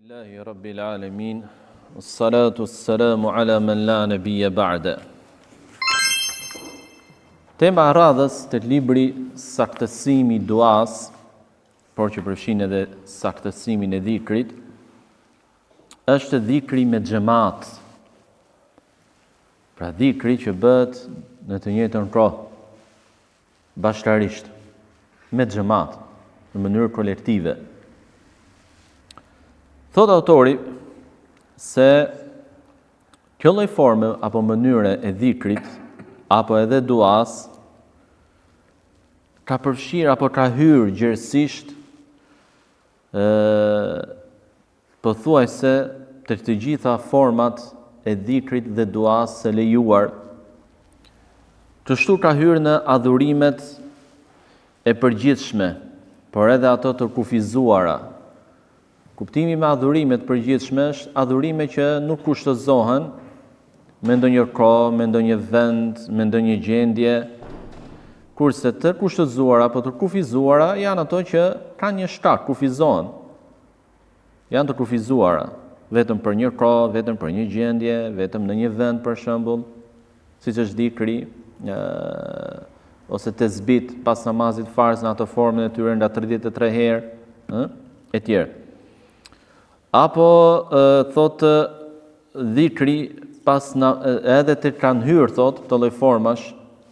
Alhamdulillahi Rabbil Alamin, salatu wassalamu ala man la nabiyya ba'da. Tema e radhës të libri saktësimi i duas, por që përfshin edhe saktësimin e dhikrit, është dhikri me xhamat. Pra dhikri që bëhet në të njëjtën kohë, bashkërisht, me xhamat, në mënyrë kolektive. Thot autori se kjo lloj forme apo mënyre e dhikrit apo edhe duas ka përfshirë apo ka hyrë gjerësisht pothuajse të gjitha format e dhikrit dhe duas së lejuar. Kështu ka hyrë në adhurimet e përgjithshme, por edhe ato të kufizuara. Kuptimi me adhurimet përgjithshme është adhurime që nuk kushtëzohen me ndonjë kohë, me ndonjë vend, me ndonjë gjendje, kurse të kushtëzuara apo të kufizuara janë ato që kanë një shkak, kufizohen. Janë të kufizuara, vetëm për një kohë, vetëm për një gjendje, vetëm në një vend për shembull, siç është dhikri, ose tezbit pas namazit farz në ato formën e tyre nga 33 herë, e tjerë. Apo thot dhikri edhe të kanë hyrë thot të lloj formash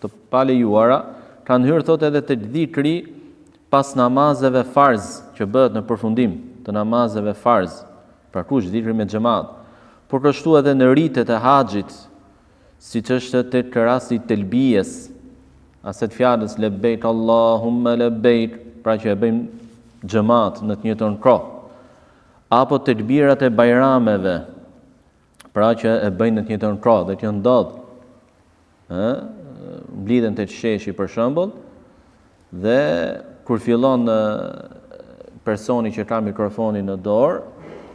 të palejuara, kanë hyrë thot edhe të dhikri pas namazeve farz që bëhet në përfundim të namazeve farz, pra kush dhikri me xhamat, por kështu edhe në ritet e haxhit, siç është tek rasti i telbijes, aset fjalës lebejk Allahumma lebejk, pra që e bëjmë xhamat në të njëjtën kohë. Apo të lbirat e bajrameve, pra që e bëjnë në të njëjtën kohë, dhe që ndodh, mblidhen të sheshi për shembull, dhe kur fillon personi që ka mikrofonin në dorë,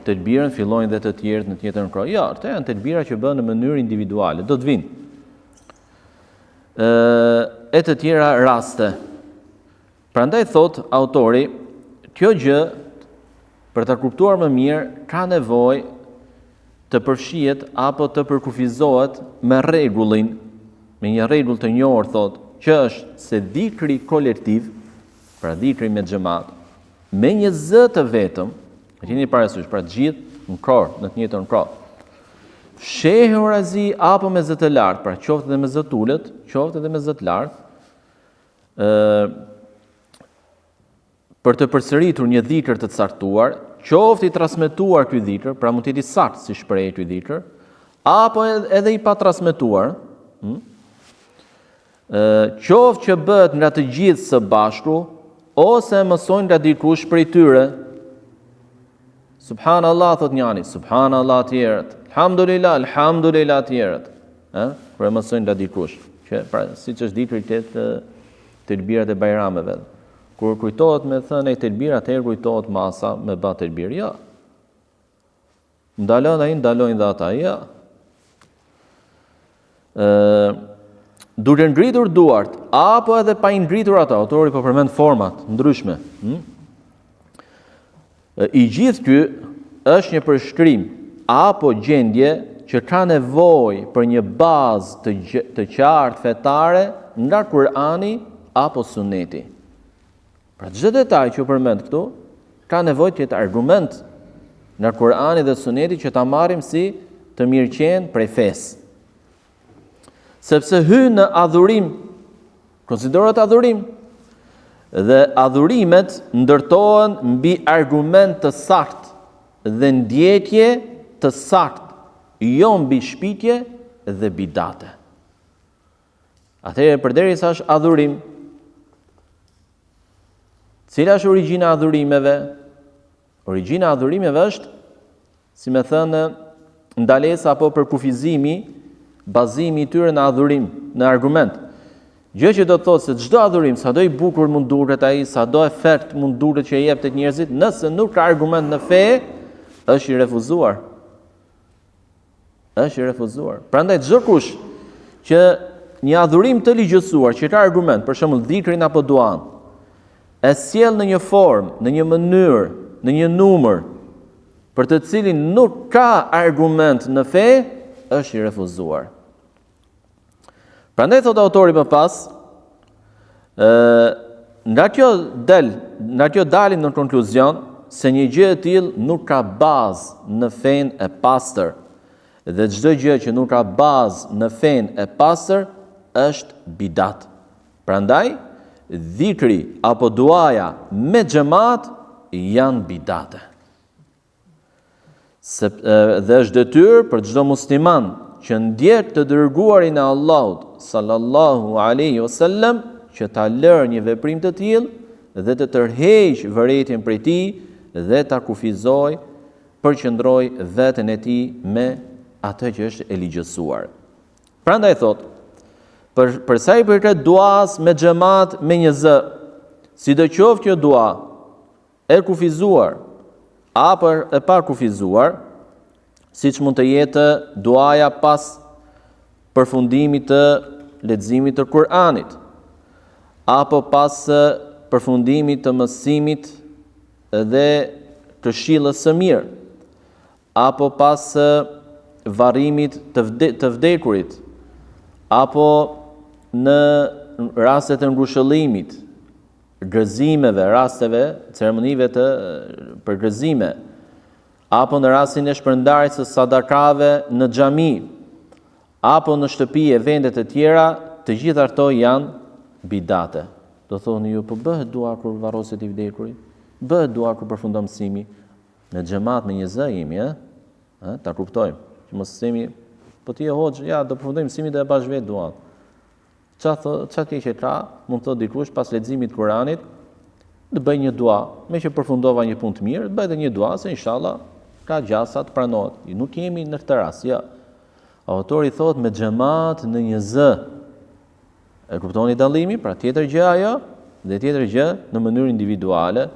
të lbirën fillojnë dhe të tjerët në të njëjtën kohë. Jo, këto janë të lbira që bëhen në mënyrë individuale, do të vinë. E të tjera raste. Prandaj thot autori, kjo gjë për ta kuptuar më mirë, ka nevojë të përfshihet apo të përkufizohet me rregullin, me një rregull të njohur thot, që është se dhikri kolektiv, pra dhikri me xhamat, me një zë të vetëm, e keni parasysh, pra të gjithë në kohë, në të njëjtën kohë. Fshehur azi apo me zë të lartë, pra qoftë edhe me zë të ulët, qoftë edhe me zë të lartë, për të përsëritur një dhikër të caktuar, qoftë i transmetuar ky dhikër, pra mund të jetë i saktë si shprehje ky dhikër, apo edhe i pa transmetuar, qoftë që bëhet nga të gjithë së bashku, ose mësojnë nga dikush prej tyre. Subhanallah thot njani, subhanallah tjerët, alhamdulillah, alhamdulillah tjerët, kur e mësojnë nga dikush, që pra siç është dhikri të lbirat e bajrameve. Kur kujtohet me thënë e telbir, atëherë kujtohet masa me ba telbir. Ja. Ndalojnë ai, ndalojnë dhe ata. Ja. Duke ngritur duart, apo edhe pa i ngritur ata, autori po përmend format ndryshme. I gjithë ky është një përshkrim apo gjendje që ka nevojë për një bazë të qartë fetare nga Kur'ani apo Suneti. Pra çdo detaj që u përmend këtu ka nevojë të jetë argument nga Kur'ani dhe Suneti që ta marrim si të mirëqen prej fesë. Sepse hyn në adhurim, konsiderohet adhurim, dhe adhurimet ndërtohen mbi argument të saktë dhe ndjekje të saktë, jo mbi shpitje dhe bidate. Atëherë përderisa është adhurim, cila është origjina e adhurimeve? Origjina e adhurimeve është, si me thënë, ndalesa apo përkufizimi, bazimi i tyre në adhurim, në argument. Gjë që do të thotë se çdo adhurim, sado i bukur mund duket ai, sado efekt mund duket që i jep tek njerëzit, nëse nuk ka argument në fe, është i refuzuar. Është i refuzuar. Prandaj çdo kush që një adhurim të ligjësuar, që ka argument, për shembull dhikrin apo duan, e sjell në një formë, në një mënyrë, në një numër, për të cilin nuk ka argument në fe, është i refuzuar. Prandaj thot autori më pas, nga kjo dalim në konkluzion se një gjë e tillë nuk ka bazë në fen e pastër, dhe çdo gjë që nuk ka bazë në fen e pastër është bidat. Prandaj dhikri apo duaja me xhamat janë bidate. Dhe është detyrë për çdo musliman që ndjek të dërguarin e Allahut sallallahu alaihi wasallam që ta lërë një veprim të tillë dhe të tërheqë vërejtjen prej tij dhe ta kufizoj, përqendroj veten e tij me atë që është e ligjësuar. Prandaj thot, për sa i përket duas me xhamat me një zë, sidoqoftë kjo dua e kufizuar apo e pa kufizuar, siç mund të jetë duaja pas përfundimit të leximit të Kur'anit, apo pas përfundimit të mësimit dhe këshillës së mirë, apo pas varrimit të vdekurit, apo në rastet e ngushëllimit, gëzimeve, rasteve, ceremonive për gëzime, apo në rastin e shpërndarjes së sadakave në xhami, apo në shtëpi e vendet e tjera, të gjitha ato janë bidate. Do thoni ju, po bëhet dua kur varroset i vdekurit, bëhet dua kur përfundon mësimi, në xhamat me një zë jemi, ta kuptojmë. Që mos themi, po ti e hoxh, ja do përfundojmë mësimin dhe e bash vetë duan. Çfarë ti që ka, mund të thotë dikush pas leximit të Kuranit, të bëj një dua, me që përfundova një punë të mirë, të bëj edhe një dua se inshallah ka gjasa të pranohet. Nuk jemi në këtë rast, ja. Autori thot me xhamat në një zë. E kuptoni dallimi? Pra tjetër gjë ajo dhe tjetër gjë në mënyrë individuale.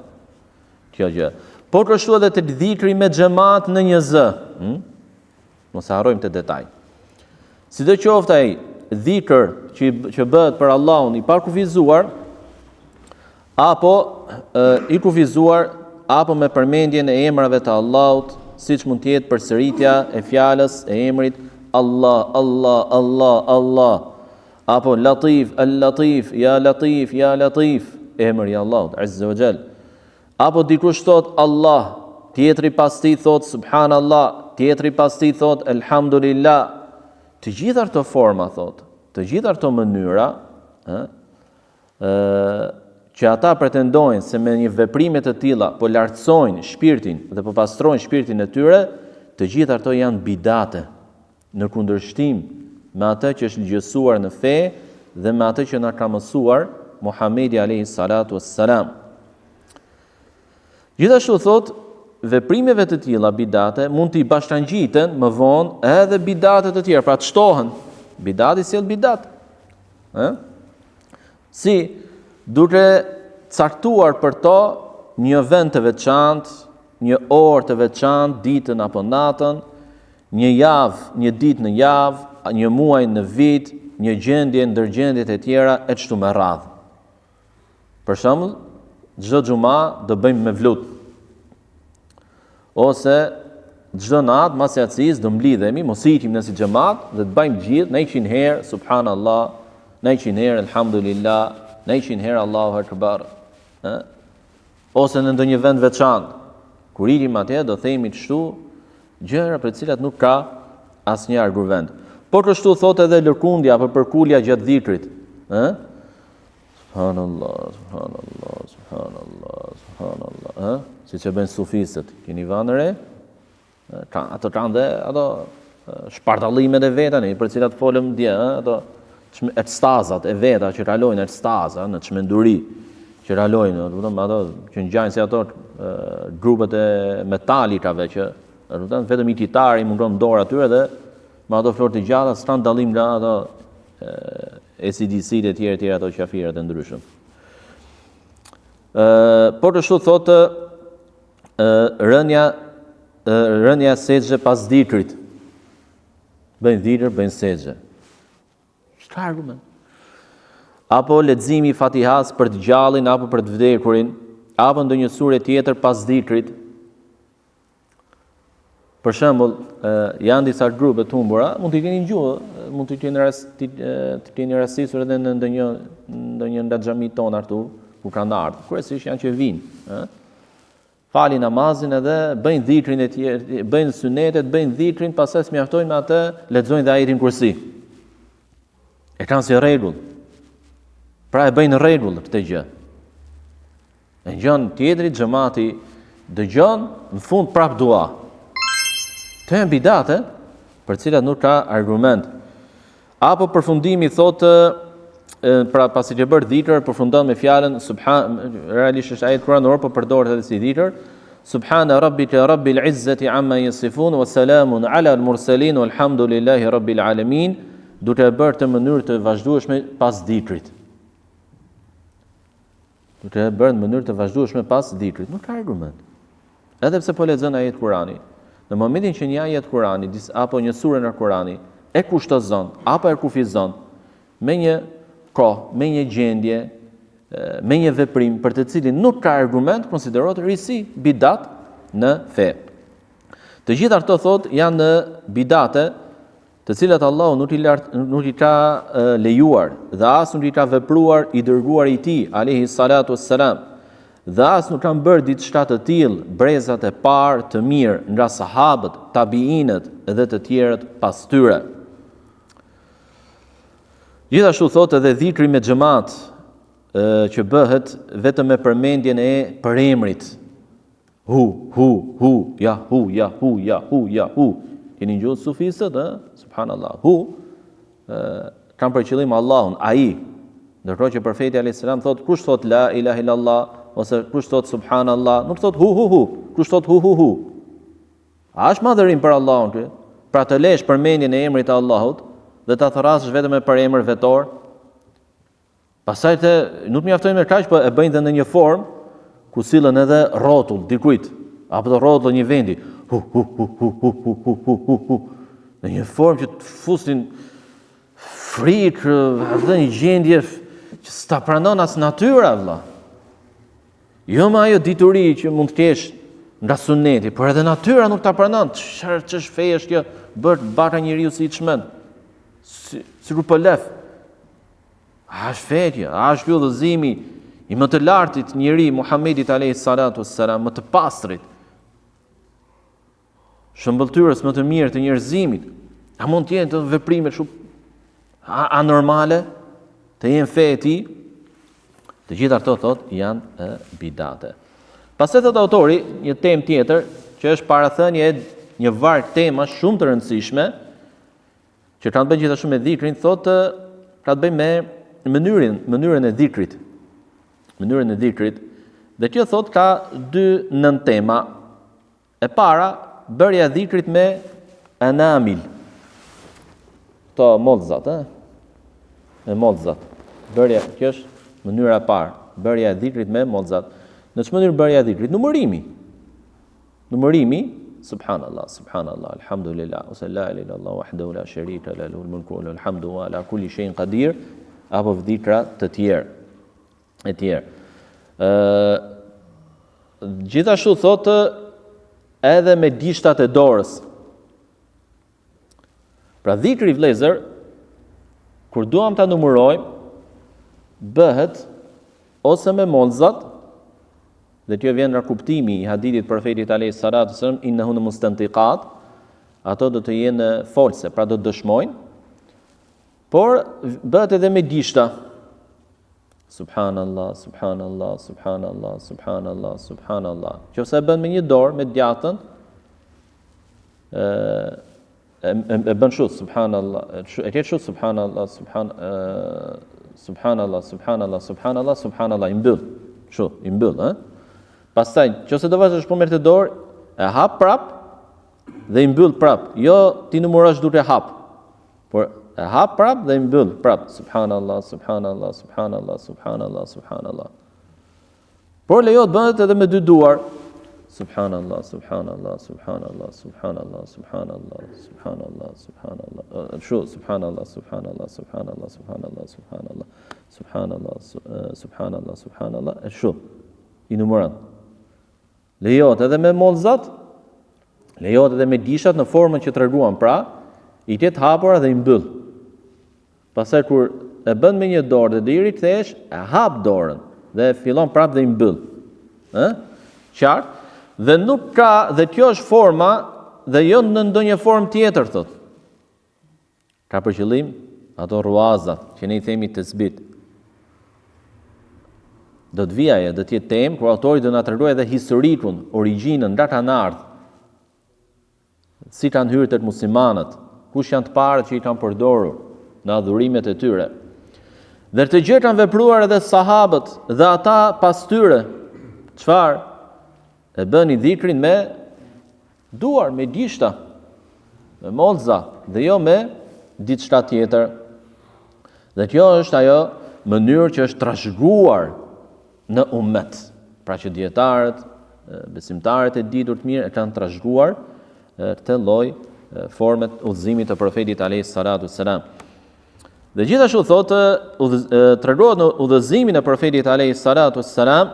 Kjo gjë. Por kështu edhe të dhikri me xhamat në një zë. Mos harrojmë të detaj. Sidoqoftë ai dhikr që bëhet për Allahun i pa kufizuar, apo i kufizuar, apo me përmendjen e emrave të Allahut, siç mund të jetë përsëritja e fjalës e emrit Allah, Allah, Allah, Allah, apo Latif, Al-Latif, Ya Latif, Ya Latif, emri i Allahut Azza wa Jall. Apo dikush thot Allah, tjetri pas tij thot Subhanallah, tjetri pas tij thot Elhamdulillah. Të gjitha këto forma thot, të gjitha këto mënyra, që ata pretendojnë se me një veprime të tilla po lartësojnë shpirtin dhe po pastrojnë shpirtin e tyre, të gjitha këto janë bidate, në kundërshtim me atë që është ligjësuar në fe dhe me atë që na ka mësuar Muhamedi alayhi salatu wassalam. Gjithashtu thot, veprimeve të tilla bidate mund t'i bashkangjiten më vonë edhe bidate të tjera, pra të shtohen. Bidati sjell bidat. Si duke caktuar për to një vend të veçantë, një orë të veçantë, ditën apo natën, një javë, një ditë në javë, një muaj në vit, një gjendje ndër gjendjet e tjera e kështu me radhë. Për shembull, çdo xhuma do bëjmë me vlut. Ose çdo natë mas yacis do mblidhemi, mos ikim në si xhamat dhe të bëjmë gjithë 100 herë subhanallah, 100 herë alhamdulillah, 100 herë Allahu akbar. Ose në ndonjë vend veçantë, kur ikim atje do themi kështu gjëra për të cilat nuk ka asnjë argument. Por kështu thotë edhe lërkundja apo përkulja gjatë dhikrit, Subhanallah, subhanallah, subhanallah, subhanallah, siç e bëjnë sufistët. Keni vënë re? Ato kanë dhe ato shpartallimet e veta për të cilat folëm dje, ato ekstazat e veta që kalojnë ekstaza në çmenduri, që kalojnë, ato që ngjajnë si ato grupet e metalikave që vetëm i kitari mungon dorë atyre dhe me ato florë të gjata s'kan dallim nga ato ACDC-të e tjera ato qafirat e ndryshëm. Por kështu thotë rënja sexhe pas dhikrit. Bëjnë dhikr, bëjnë sexhe. Çka argument? Apo leximi i Fatihas për të gjallin apo për të vdekurin, apo ndonjë sure tjetër pas dhikrit. Për shembull, janë disa grupe të humbura, mund t'i keni gjuhë, mund t'i keni rastisur edhe në ndonjë nga xhamit tonë këtu, ku kanë ardhur. Kryesisht janë që vinë, falin namazin edhe bëjnë dhikrin e tjerë, bëjnë sunetet, bëjnë dhikrin, pastaj mjaftojnë me atë, lexojnë dhe ajetin kursi. E kanë si rregull. Pra e bëjnë rregull këtë gjë. E ngjan tjetri xhamati dëgjon, në fund prap dua. Të janë bidate, për cilat nuk ka argument. Apo përfundimi thotë, pra pasi që bërë dhikr, përfundon me fjalën realisht është ajet kuranor, po përdoret edhe si dhikr. Subhana rabbika rabbil izzati amma yasifun wa salamun ala al mursalin walhamdulillahi rabbil alamin, duke bërë të mënyrë të vazhdueshme pas dhikrit. Duke bërë në mënyrë të vazhdueshme pas dhikrit, nuk ka argument. Edhe pse po lexon ajet Kurani. Në momentin që një ajet Kurani apo një sure në Kurani e kushtozon apo e kufizon me një kohë, me një gjendje, me një veprim për të cilin nuk ka argument, konsiderohet risi bidat në fe. Të gjitha këto thot janë në bidate të cilat Allahu nuk i ka lejuar dhe as nuk i ka vepruar i dërguar i tij alayhi salatu wassalam. Dhe as nuk kanë bërë diçka të tillë brezat e parë të mirë nga sahabët, tabiinët dhe të tjerët pas tyre. Gjithashtu thotë edhe dhikri me xhamat që bëhet vetëm me përmendjen e përemrit. Hu, ja hu. Keni ngjuar sufistët, subhanallahu. Kanë për qëllim Allahun, ai. Ndërkohë që profeti alayhis salam thotë kush thot la ilaha illallah ose kush thot subhanallah, nuk thot hu, kush thot hu. A është madhërim për Allahun ky? Pra të lesh përmendjen e emrit të Allahut dhe ta thrasësh vetëm me emër vetor. Pastaj nuk mjaftojnë me kaq, po e bëjnë në një formë ku sillen edhe rrotull dikujt, apo të rrotull një vendi. Hu. Në një formë që të fusin frikë, edhe një gjendje që s'ta pranon as natyra, vëlla. Jo më ajo dituri që mund të kesh nga suneti, por edhe natyra nuk ta pranon. Ç'është feja është kjo? Bërt baka njeriu si i çmend. Sikur po lef. A është feja, a është ky udhëzimi i më të lartit njeri Muhamedit alayhi salatu wassalam, më të pastrit. Shëmbëltyrës më të mirë të njerëzimit. A mund të jenë të veprime shumë anormale të jenë fe e tij? Të gjitha këto thot janë bidate. Pastaj thot autori një temë tjetër që është parathënie e një varg tema shumë të rëndësishme që kanë të bëjë gjithashtu me dhikrin, thot ka të bëjë me mënyrën e dhikrit. Mënyrën e dhikrit. Dhe kjo thot ka dy nën tema. E para, bërja e dhikrit me anamil. To mollzat, me mollzat. Bërja kjo është mënyra e parë, bërja e dhikrit me mollzat. Në çfarë mënyrë bërja e dhikrit? Numërimi, subhanallah, alhamdulillah, ose la ilaha illallah wahdahu la sharika lahu lahul mulku wa lahul hamdu wa ala kulli shay'in qadir, apo dhikra të tjerë. Gjithashtu thotë edhe me gishtat e dorës. Pra dhikri vëllezër, kur duam ta numërojmë, bëhet ose me mollzat, dhe kjo vjen nga kuptimi i hadithit profetit alayhis salatu wasallam, innahun mustantiqat, ato do të jenë folse, pra do të dëshmojnë, por bëhet edhe me gishta. Subhanallah. Nëse e bën me një dorë, me djatën, e bën kështu, subhanallah, e ke kështu, subhanallah, i mbyll, Pastaj, nëse do vazhdosh po merr të dorë, e hap prap dhe i mbyll prap. Jo ti numërosh duke hap, por e hap prap dhe i mbyll prap. Subhanallah. Por lejohet bëhet edhe me dy duar. Subhanallah. Subhanallah. I numëron. Lejohet edhe me mollzat, Lejohet edhe me dishat në formën që treguam, pra i tet hapura dhe i mbyll. Pastaj kur e bën me një dorë dhe deri kthesh, e hap dorën dhe fillon prapë dhe i mbyll. Qartë? Dhe nuk ka, dhe kjo është forma dhe jo në ndonjë formë tjetër, thot. Ka për qëllim ato ruazat që ne i themi tasbih. Do të vijaje, do të jetë temë kur autori do na tregojë edhe historikun, origjinën nga kanë ardhur. Si kanë hyrë tek muslimanët, kush janë të parët që i kanë përdorur në adhurimet e tyre. Dhe të gjë kanë vepruar edhe sahabët dhe ata pas tyre. Çfarë? E bëni dhikrin me duar, me gishta, me molza, dhe jo me diçka tjetër. Dhe kjo është ajo mënyrë që është trashëguar në ummet. Pra që dietarët, besimtarët e ditur të mirë e kanë trashëguar këtë lloj formet udhëzimit të profetit alayhis salatu wassalam. Dhe gjithashtu thotë tregohet në udhëzimin e profetit alayhis salatu wassalam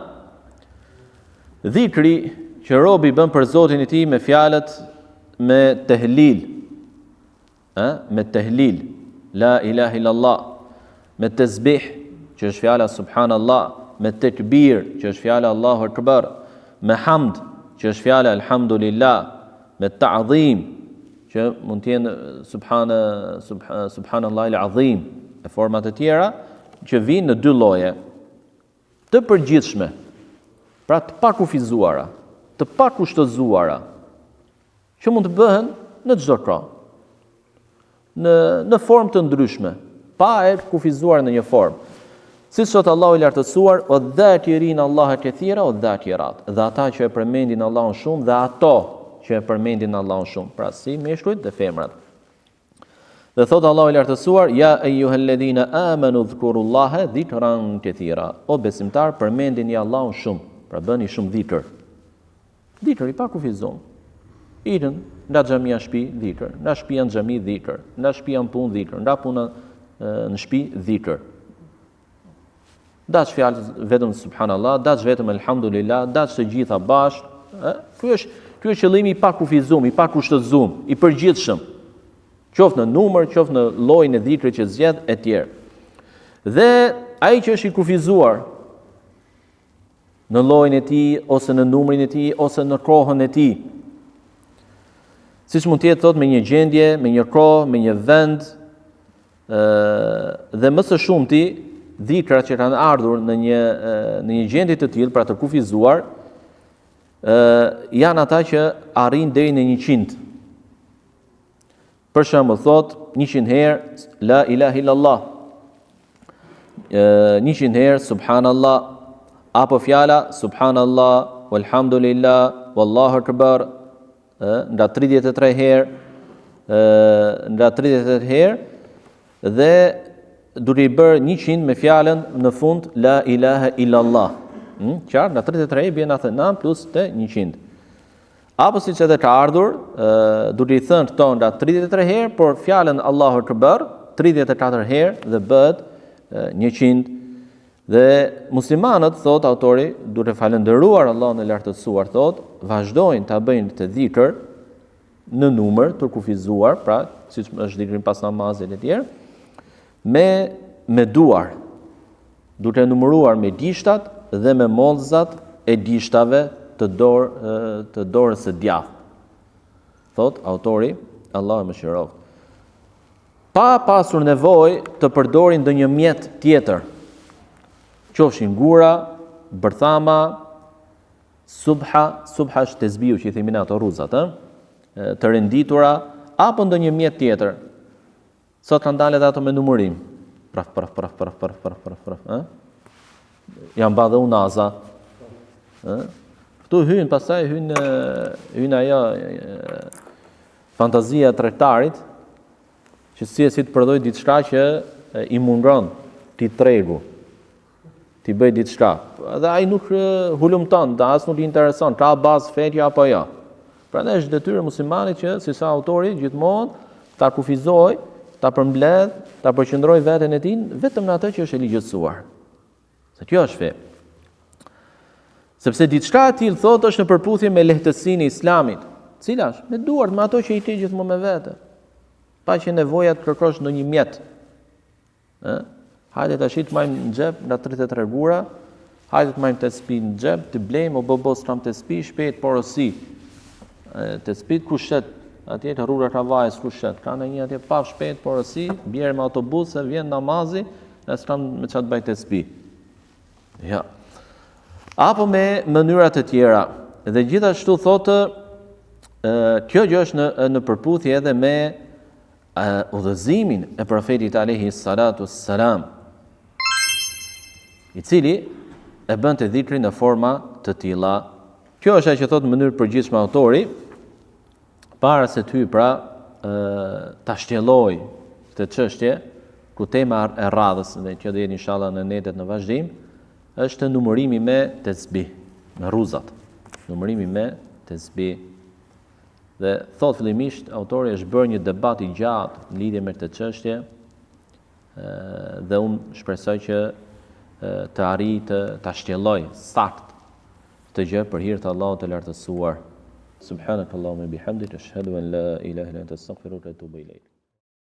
dhikri që robi bën për Zotin e tij me fjalët me tehlil, me tehlil, la ilaha illallah, me tasbih, që është fjala subhanallah, me tekbir, që është fjala Allahu akbar, me hamd, që është fjala alhamdulillah, me ta'dhim, që mund të jenë subhanallah al-azim, e format e tjera që vijnë në dy lloje, të përgjithshme, pra të pakufizuara, të pakushtëzuara, që mund të bëhen në çdo kohë, në formë të ndryshme, pa e kufizuar në një formë. Si sot Allahu i lartësuar, o dhakirin Allaha kathira, o dhakirat, dhe ata që e përmendin Allahun shumë dhe ato që e përmendin Allahun shumë, pra si meshkujt dhe femrat. Dhe thot Allahu i lartësuar, ja eyyuhalladhina amanu dhkurullaha dhikran kathira, o besimtar përmendini Allahun shumë, pra bëni shumë dhikr. Dhikr i pa kufizuar. Idën nga xhamia në shtëpi dhikr, nga shtëpia në xhami dhikr, nga shtëpia në punë dhikr, nga puna në shtëpi dhikr. Dash fjalë vetëm subhanallah, dash vetëm alhamdulillah, dash të gjitha bashkë. Ky është qëllimi i pa kufizuar, i pa kushtëzuar, i përgjithshëm. Qoftë në numër, qoftë në llojin e dhikrit që zgjedh e tjerë. Dhe ai që është i kufizuar në llojin e tij ose në numrin e tij ose në kohën e tij, siç mund të jetë thot me një gjendje, me një kohë, me një vend, dhe më së shumti dhikrat që kanë ardhur në një gjendje të tillë, pra të kufizuar, janë ata që arrin deri në 100. Për shembull thot 100 herë la ilaha illallah, 100 herë subhanallah, apo fjala subhanallah, walhamdulillah, wallahu akbar, nga 33 herë, dhe duke i bërë 100 me fjalën në fund la ilaha illallah. Qartë, nga 33 bjen 99 plus të 100. Apo siç edhe ka ardhur, duke i thënë këto nga 33 herë, por fjalën Allahu akbar 34 herë dhe bëhet 100. Dhe muslimanët, thot autori, duke falendëruar Allahun e lartësuar, thot, vazhdojnë ta bëjnë të dhikr në numër të kufizuar, pra siç është dhikri pas namazit e tjerë, me duar, duke numëruar me gishtat dhe me mollzat e gishtave të dorës së djathtë. Thot autori, Allahu mëshiroft. Pa pasur nevojë të përdorin ndonjë mjet tjetër, qofshin gura, bërthama, subha është tesbihu që i themin ato rruzat, të renditura, apo ndonjë mjet tjetër. Sot kanë dalë ato me numërim. Praf. Janë ba dhe unaza. Këtu hyn pastaj hyn ajo fantazia e tregtarit, që si të përdoj diçka që i mungon ti tregu, ti bëj diçka. Dhe ai nuk hulumton, dhe as nuk i intereson, ka bazë fetja apo jo. Prandaj është detyrë muslimanit që, si sa autori, gjithmonë ta kufizoj, ta përmbledh, ta përqendroj veten e tij vetëm në atë që është e ligjësuar. Se kjo është fe. Sepse diçka e tillë thotë është në përputhje me lehtësinë e Islamit. Cila është? Me duart, me ato që i ti gjithmonë me vete. Pa që nevoja të kërkosh në një mjet. Hajde tash të majmë në xhep nga 33 gura, hajde të majmë të spi në xhep, të blejmë o bobo stram të spi, shpejt porosi. Të spit kushet, atje të rrura Kavajës kushet, ka në një atje paf shpejt porosi, bjerë me autobus, vjen namazi, e stram me çat bajt të spi. Ja. Apo me mënyrat e tjera. Dhe gjithashtu thotë, kjo gjë është në përputhje edhe me udhëzimin e profetit alayhi salatu wassalam, i cili e bënte dhikrin në forma të tilla. Kjo është ajo që thotë në mënyrë përgjithshme autori, para se ty pra ta shtjelloj këtë çështje, ku tema e radhës dhe që do jetë inshallah në netet në vazhdim, është numërimi me tesbih, me rruzat. Numërimi me tesbih. Dhe thot fillimisht autori është bërë një debat i gjatë në lidhje me këtë çështje, dhe unë shpresoj që të arrijë ta shtjelloj sakt këtë gjë për hir të Allahut të lartësuar. Subhanakallahumma bihamdika ashhadu an la ilaha illa anta astaghfiruka wa atubu ilayk.